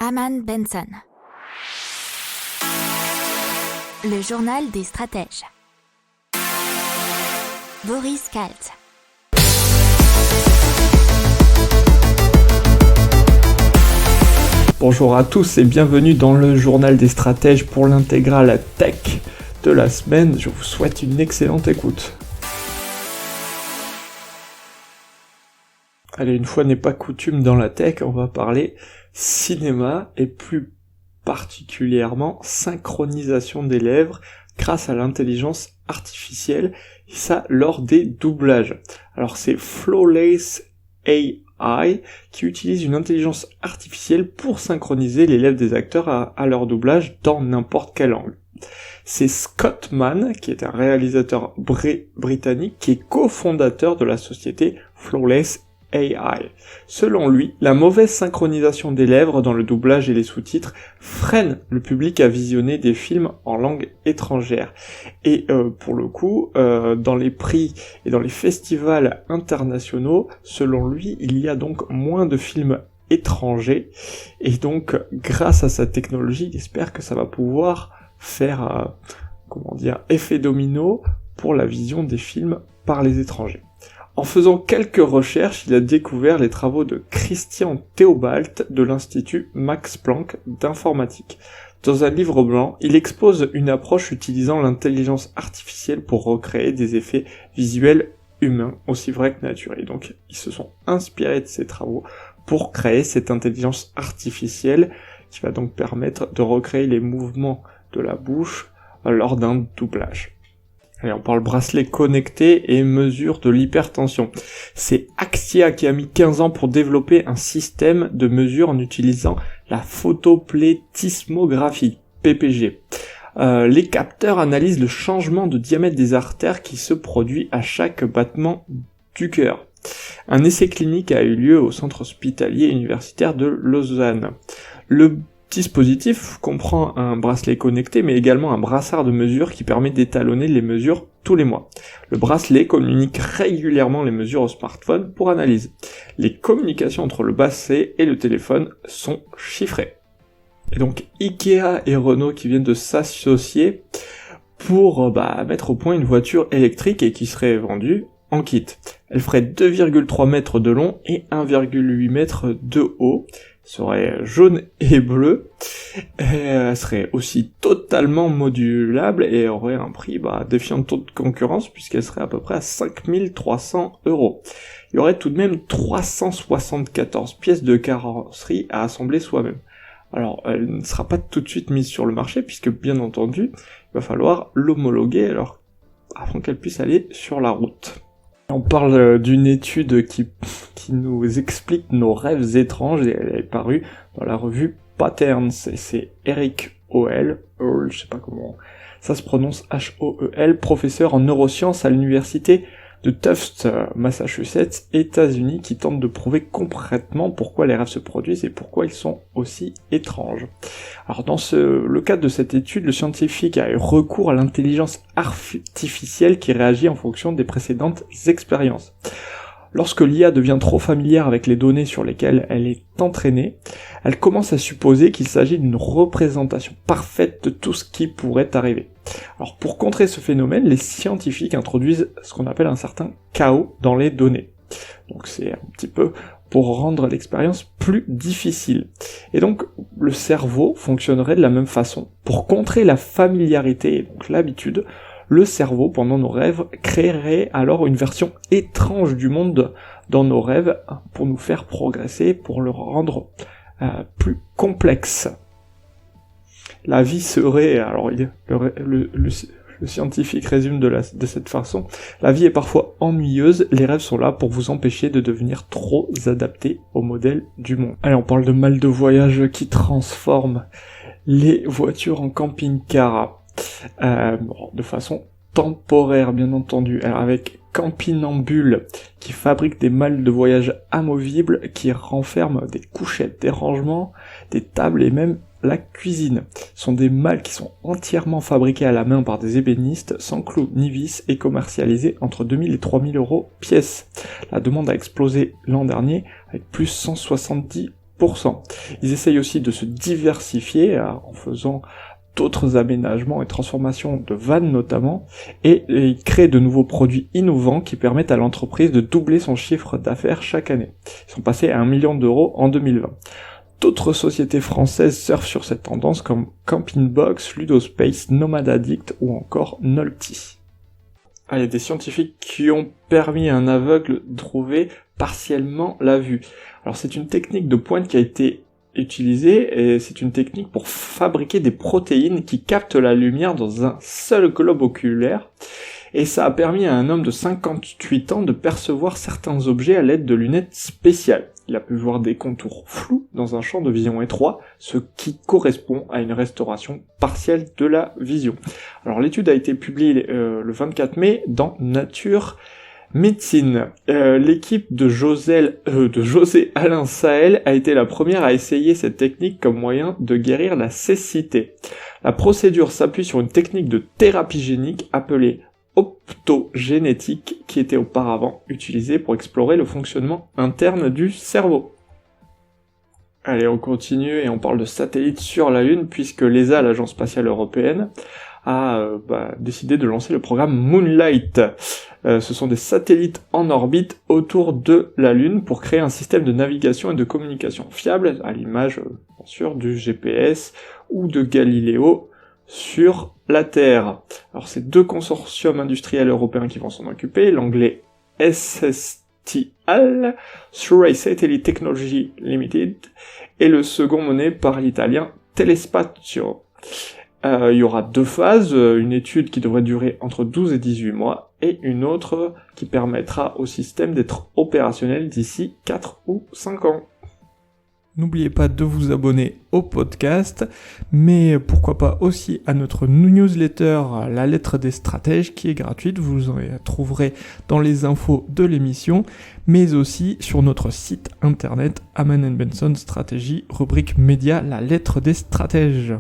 Aman Benson. Le journal des stratèges. Boris Kalt. Bonjour à tous et bienvenue dans le journal des stratèges pour l'intégrale tech de la semaine. Je vous souhaite une excellente écoute. Allez, une fois n'est pas coutume dans la tech, on va parler cinéma et plus particulièrement synchronisation des lèvres grâce à l'intelligence artificielle, et ça lors des doublages. Alors c'est Flawless AI qui utilise une intelligence artificielle pour synchroniser les lèvres des acteurs à leur doublage dans n'importe quel angle. C'est Scott Mann, qui est un réalisateur britannique, qui est cofondateur de la société Flawless AI. Selon lui, la mauvaise synchronisation des lèvres dans le doublage et les sous-titres freine le public à visionner des films en langue étrangère. Et pour le coup, dans les prix et dans les festivals internationaux, selon lui, il y a donc moins de films étrangers. Et donc, grâce à sa technologie, il espère que ça va pouvoir faire, effet domino pour la vision des films par les étrangers. En faisant quelques recherches, il a découvert les travaux de Christian Theobald de l'Institut Max Planck d'informatique. Dans un livre blanc, il expose une approche utilisant l'intelligence artificielle pour recréer des effets visuels humains, aussi vrais que naturels. Donc, ils se sont inspirés de ces travaux pour créer cette intelligence artificielle qui va donc permettre de recréer les mouvements de la bouche lors d'un doublage. Allez, on parle bracelet connecté et mesure de l'hypertension. C'est Axia qui a mis 15 ans pour développer un système de mesure en utilisant la photoplétismographie, PPG. Les capteurs analysent le changement de diamètre des artères qui se produit à chaque battement du cœur. Un essai clinique a eu lieu au centre hospitalier universitaire de Lausanne. Le dispositif comprend un bracelet connecté mais également un brassard de mesure qui permet d'étalonner les mesures tous les mois. Le bracelet communique régulièrement les mesures au smartphone pour analyse. Les communications entre le bracelet et le téléphone sont chiffrées. Et donc Ikea et Renault qui viennent de s'associer pour mettre au point une voiture électrique et qui serait vendue en kit. Elle ferait 2,3 mètres de long et 1,8 mètres de haut. Serait jaune et bleu, et elle serait aussi totalement modulable et aurait un prix défiant toute concurrence puisqu'elle serait à peu près à 5300 €. Il y aurait tout de même 374 pièces de carrosserie à assembler soi-même. Alors elle ne sera pas tout de suite mise sur le marché puisque bien entendu il va falloir l'homologuer avant qu'elle puisse aller sur la route. On parle d'une étude qui nous explique nos rêves étranges et elle est parue dans la revue Patterns et c'est Eric Hoel, je sais pas comment ça se prononce, H-O-E-L, professeur en neurosciences à l'université de Tufts, Massachusetts, États-Unis, qui tente de prouver concrètement pourquoi les rêves se produisent et pourquoi ils sont aussi étranges. Alors dans le cadre de cette étude, le scientifique a eu recours à l'intelligence artificielle qui réagit en fonction des précédentes expériences. Lorsque l'IA devient trop familière avec les données sur lesquelles elle est entraînée, elle commence à supposer qu'il s'agit d'une représentation parfaite de tout ce qui pourrait arriver. Alors pour contrer ce phénomène, les scientifiques introduisent ce qu'on appelle un certain chaos dans les données. Donc c'est un petit peu pour rendre l'expérience plus difficile. Et donc le cerveau fonctionnerait de la même façon. Pour contrer la familiarité et donc l'habitude, le cerveau, pendant nos rêves, créerait alors une version étrange du monde dans nos rêves pour nous faire progresser, pour le rendre plus complexe. La vie serait, alors le scientifique résume de cette façon, la vie est parfois ennuyeuse, les rêves sont là pour vous empêcher de devenir trop adaptés au modèle du monde. Allez, on parle de mal de voyage qui transforme les voitures en camping-car. De façon temporaire bien entendu, alors avec Campinambule qui fabrique des malles de voyage amovibles qui renferment des couchettes, des rangements, des tables et même la cuisine. Ce sont des malles qui sont entièrement fabriquées à la main par des ébénistes, sans clous ni vis et commercialisées entre 2000 et 3000 € pièce. La demande a explosé l'an dernier avec plus 170%. Ils essayent aussi de se diversifier en faisant d'autres aménagements et transformations de vannes notamment, et ils créent de nouveaux produits innovants qui permettent à l'entreprise de doubler son chiffre d'affaires chaque année. Ils sont passés à 1 million d'euros en 2020. D'autres sociétés françaises surfent sur cette tendance comme Camping Box, Ludospace, Nomad Addict ou encore Nolty. Il y a des scientifiques qui ont permis à un aveugle de trouver partiellement la vue. Alors c'est une technique de pointe qui a été utilisée, et c'est une technique pour fabriquer des protéines qui captent la lumière dans un seul globe oculaire, et ça a permis à un homme de 58 ans de percevoir certains objets à l'aide de lunettes spéciales. Il a pu voir des contours flous dans un champ de vision étroit, ce qui correspond à une restauration partielle de la vision. Alors l'étude a été publiée le 24 mai dans Nature Médecine. L'équipe de José Alain Sahel a été la première à essayer cette technique comme moyen de guérir la cécité. La procédure s'appuie sur une technique de thérapie génique appelée optogénétique qui était auparavant utilisée pour explorer le fonctionnement interne du cerveau. Allez, on continue et on parle de satellites sur la Lune puisque l'ESA, l'Agence spatiale européenne, a décidé de lancer le programme Moonlight. Ce sont des satellites en orbite autour de la Lune pour créer un système de navigation et de communication fiable, à l'image, bien sûr, du GPS ou de Galileo sur la Terre. Alors c'est 2 consortiums industriels européens qui vont s'en occuper, l'anglais SSTL, Surrey Satellite Technology Limited, et le second mené par l'italien Telespazio. Il y aura 2 phases, une étude qui devrait durer entre 12 et 18 mois, et une autre qui permettra au système d'être opérationnel d'ici 4 ou 5 ans. N'oubliez pas de vous abonner au podcast, mais pourquoi pas aussi à notre newsletter La Lettre des Stratèges qui est gratuite, vous en trouverez dans les infos de l'émission, mais aussi sur notre site internet Aman & Benson Stratégie, rubrique média La Lettre des Stratèges.